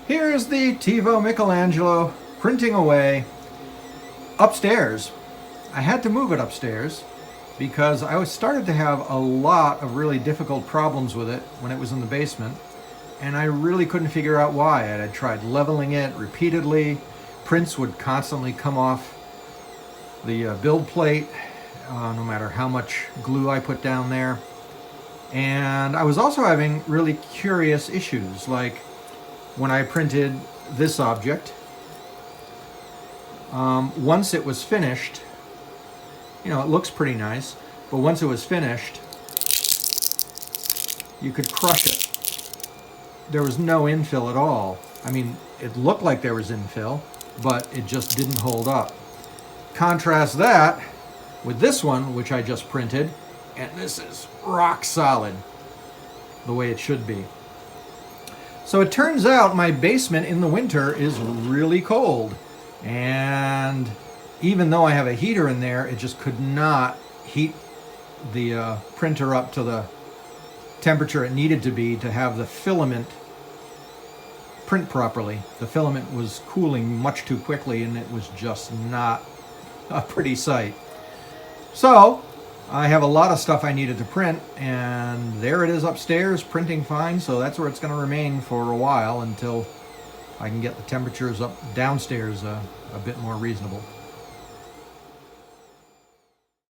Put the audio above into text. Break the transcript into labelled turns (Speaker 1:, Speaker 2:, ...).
Speaker 1: Here's the TEVO Michelangelo printing away upstairs. I had to move it upstairs because I started to have a lot of really difficult problems with it when it was in the basement, and I really couldn't figure out why. I had tried leveling it repeatedly. Prints would constantly come off the build plate, no matter how much glue I put down there. And I was also having really curious issues, like when I printed this object, once it was finished, it looks pretty nice, but once it was finished, you could crush it. There was no infill at all. I mean, it looked like there was infill, but it just didn't hold up. Contrast that with this one, which I just printed, and this is rock solid, the way it should be. So it turns out my basement in the winter is really cold, and even though I have a heater in there, it just could not heat the printer up to the temperature it needed to be to have the filament print properly. The filament was cooling much too quickly, and it was just not a pretty sight. So I have a lot of stuff I needed to print, and there it is upstairs printing fine, so that's where it's going to remain for a while until I can get the temperatures up downstairs a bit more reasonable.